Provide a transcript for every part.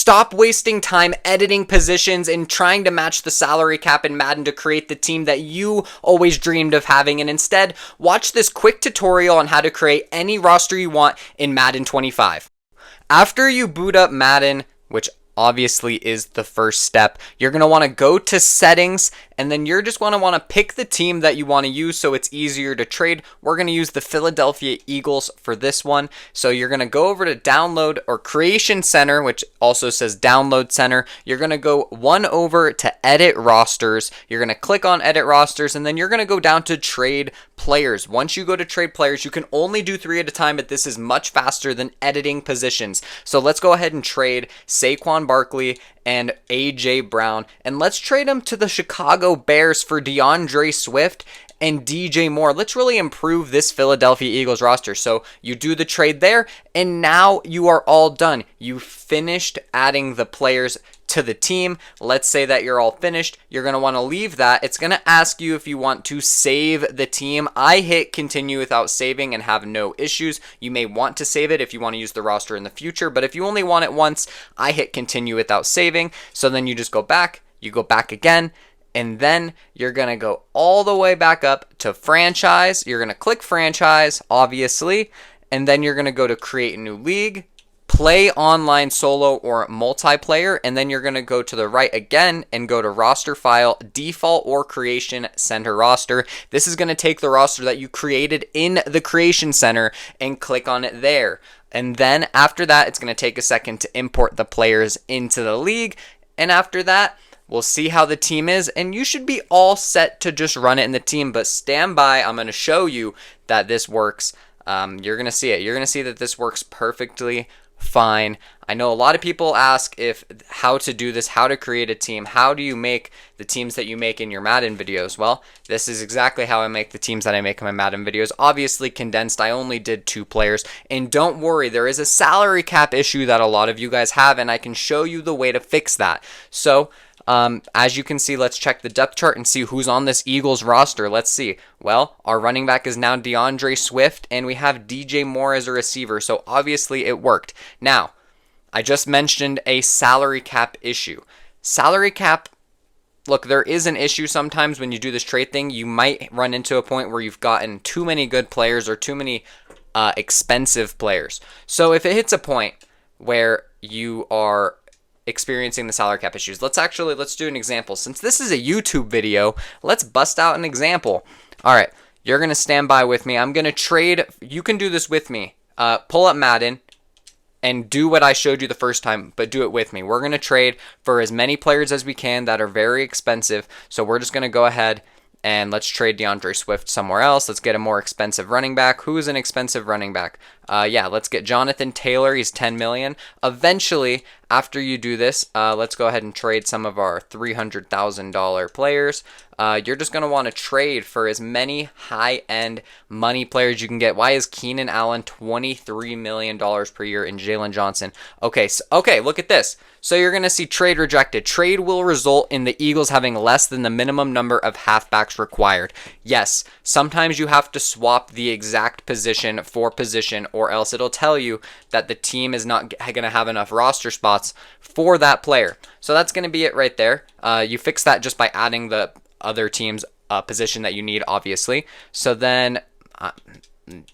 Stop wasting time editing positions and trying to match the salary cap in Madden to create the team that you always dreamed of having, and instead watch this quick tutorial on how to create any roster you want in Madden 25. After you boot up Madden, which obviously is the first step, you're going to want to go to settings, and then you're just going to want to pick the team that you want to use so it's easier to trade. We're going to use the Philadelphia Eagles for this one. So you're going to go over to download or creation center, which also says download center. You're going to go one over to edit rosters. You're going to click on edit rosters, and then you're going to go down to trade players. Once you go to trade players, you can only do 3 at a time, but this is much faster than editing positions. So let's go ahead and trade Saquon Barkley and A.J. Brown, and let's trade them to the Chicago Bears for DeAndre Swift and DJ Moore. Let's really improve this Philadelphia Eagles roster. So you do the trade there, and now you are all done. You finished adding the players to the team. Let's say that you're all finished. You're going to want to leave that. It's going to ask you if you want to save the team. I hit continue without saving and have no issues. You may want to save it if you want to use the roster in the future, but if you only want it once, I hit continue without saving. So then you just go back, you go back again, and then you're going to go all the way back up to franchise. You're going to click franchise, obviously, and then you're going to go to create a new league, play online solo or multiplayer, and then you're going to go to the right again and go to roster file, default or creation center roster. This is going to take the roster that you created in the creation center and click on it there. And then after that, it's going to take a second to import the players into the league. And after that, we'll see how the team is, and you should be all set to just run it in the team. But stand by, I'm going to show you that this works. You're going to see it. You're going to see that this works perfectly fine. I know a lot of people ask how to do this, how to create a team, how do you make the teams that you make in your Madden videos? Well, this is exactly how I make the teams that I make in my Madden videos. Obviously condensed, I only did 2 players, and don't worry, there is a salary cap issue that a lot of you guys have, and I can show you the way to fix that. So as you can see, let's check the depth chart and see who's on this Eagles roster. Let's see. Well, our running back is now DeAndre Swift, and we have DJ Moore as a receiver, so obviously it worked. Now, I just mentioned a salary cap issue. Salary cap, look, there is an issue sometimes when you do this trade thing. You might run into a point where you've gotten too many good players or too many expensive players. So if it hits a point where you are experiencing the salary cap issues, let's do an example. Since this is a YouTube video, let's bust out an example. All right, you're going to stand by with me. I'm going to trade. You can do this with me. Pull up Madden and do what I showed you the first time, but do it with me. We're going to trade for as many players as we can that are very expensive. So we're just going to go ahead and let's trade DeAndre Swift somewhere else. Let's get a more expensive running back. Who's an expensive running back? Yeah, let's get Jonathan Taylor. He's $10 million. Eventually, after you do this, let's go ahead and trade some of our $300,000 players. You're just going to want to trade for as many high-end money players you can get. Why is Keenan Allen $23 million per year and Jalen Johnson? Okay, look at this. So you're going to see trade rejected. Trade will result in the Eagles having less than the minimum number of halfbacks required. Yes, sometimes you have to swap the exact position for position, or else it'll tell you that the team is not going to have enough roster spots for that player. So that's going to be it right there. You fix that just by adding the other team's position that you need, obviously. So then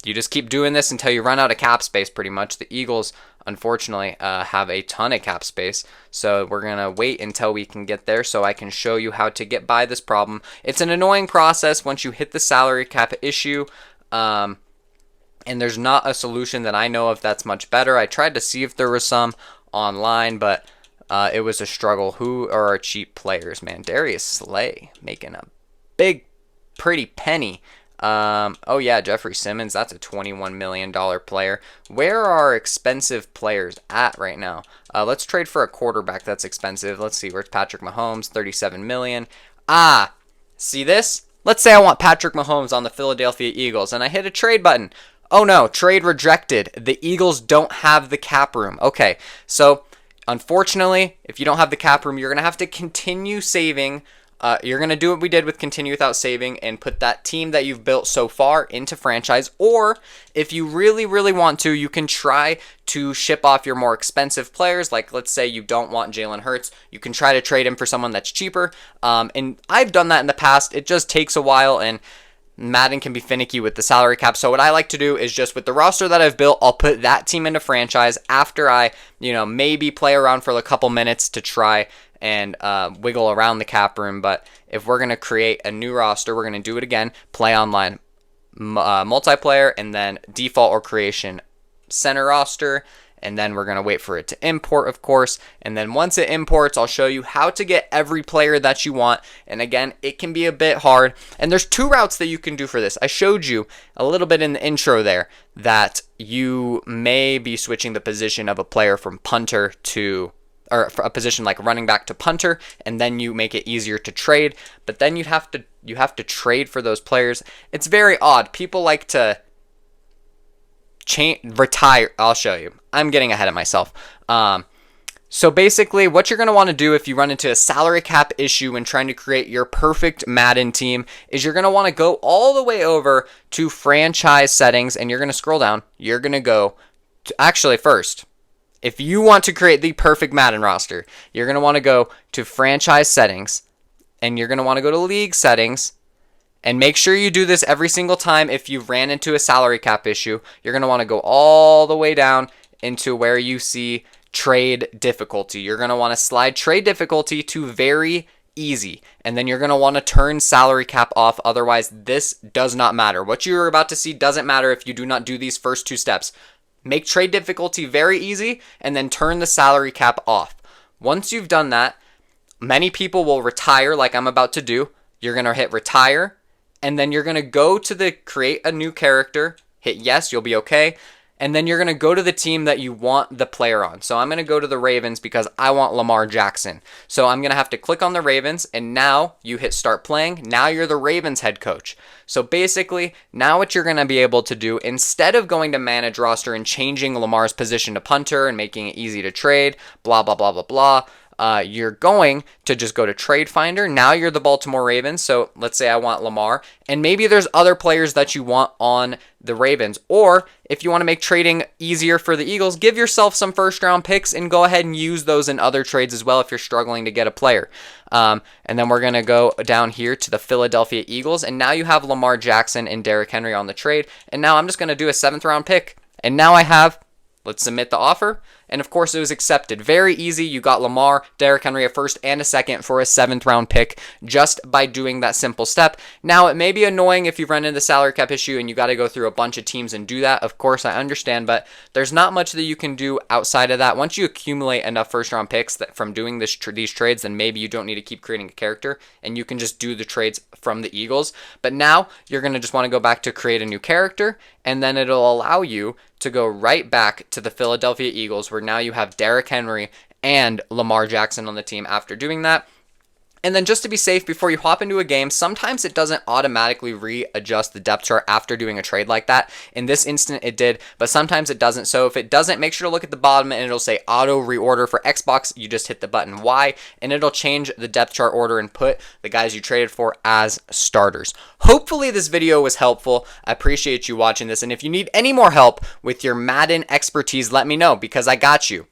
you just keep doing this until you run out of cap space, pretty much. The Eagles, unfortunately, have a ton of cap space, so we're going to wait until we can get there so I can show you how to get by this problem. It's an annoying process once you hit the salary cap issue, and there's not a solution that I know of that's much better. I tried to see if there was some online, but it was a struggle. Who are our cheap players, man? Darius Slay making a big, pretty penny. Oh yeah, Jeffrey Simmons, that's a $21 million player. Where are our expensive players at right now? Let's trade for a quarterback that's expensive. Let's see, where's Patrick Mahomes? $37 million. See this? Let's say I want Patrick Mahomes on the Philadelphia Eagles, and I hit a trade button. Oh no, trade rejected. The Eagles don't have the cap room. Okay, so unfortunately, if you don't have the cap room, you're going to have to continue saving you're going to do what we did with continue without saving and put that team that you've built so far into franchise. Or if you really, really want to, you can try to ship off your more expensive players. Like, let's say you don't want Jalen Hurts. You can try to trade him for someone that's cheaper. And I've done that in the past. It just takes a while, and Madden can be finicky with the salary cap. So what I like to do is just with the roster that I've built, I'll put that team into franchise after I, maybe play around for a couple minutes to try and wiggle around the cap room. But if we're going to create a new roster, we're going to do it again, play online, multiplayer, and then default or creation center roster. And then we're going to wait for it to import, of course. And then once it imports, I'll show you how to get every player that you want. And again, it can be a bit hard. And there's 2 routes that you can do for this. I showed you a little bit in the intro there that you may be switching the position of a player from punter to, or a position like running back to punter, and then you make it easier to trade. But then you have to trade for those players. It's very odd. People like to retire. I'll show you. I'm getting ahead of myself. So basically, what you're going to want to do if you run into a salary cap issue when trying to create your perfect Madden team is you're going to want to go all the way over to franchise settings, and you're going to scroll down. You're going to go to, actually first, if you want to create the perfect Madden roster, you're going to want to go to franchise settings, and you're going to want to go to league settings. And make sure you do this every single time if you ran into a salary cap issue. You're going to want to go all the way down into where you see trade difficulty. You're going to want to slide trade difficulty to very easy. And then you're going to want to turn salary cap off. Otherwise, this does not matter. What you're about to see doesn't matter if you do not do these first 2 steps. Make trade difficulty very easy and then turn the salary cap off. Once you've done that, many people will retire like I'm about to do. You're going to hit retire. And then you're going to go to the create a new character, hit yes, you'll be okay. And then you're going to go to the team that you want the player on. So I'm going to go to the Ravens because I want Lamar Jackson. So I'm going to have to click on the Ravens, and now you hit start playing. Now you're the Ravens head coach. So basically, now what you're going to be able to do, instead of going to manage roster and changing Lamar's position to punter and making it easy to trade, blah, blah, blah, blah, blah, you're going to just go to Trade Finder. Now you're the Baltimore Ravens. So let's say I want Lamar, and maybe there's other players that you want on the Ravens. Or if you want to make trading easier for the Eagles, give yourself some first-round picks and go ahead and use those in other trades as well if you're struggling to get a player. And then we're going to go down here to the Philadelphia Eagles, and now you have Lamar Jackson and Derrick Henry on the trade. And now I'm just going to do a 7th-round pick. And now I have, let's submit the offer. And of course, it was accepted. Very easy. You got Lamar, Derrick Henry, a 1st and a 2nd for a 7th-round pick just by doing that simple step. Now, it may be annoying if you run into the salary cap issue and you got to go through a bunch of teams and do that. Of course, I understand, but there's not much that you can do outside of that. Once you accumulate enough 1st-round picks that from doing these trades, then maybe you don't need to keep creating a character and you can just do the trades from the Eagles. But now you're going to just want to go back to create a new character, and then it'll allow you to go right back to the Philadelphia Eagles, where now you have Derrick Henry and Lamar Jackson on the team after doing that. And then just to be safe, before you hop into a game, sometimes it doesn't automatically readjust the depth chart after doing a trade like that. In this instant, it did, but sometimes it doesn't. So if it doesn't, make sure to look at the bottom and it'll say auto reorder. For Xbox, you just hit the button Y and it'll change the depth chart order and put the guys you traded for as starters. Hopefully this video was helpful. I appreciate you watching this. And if you need any more help with your Madden expertise, let me know because I got you.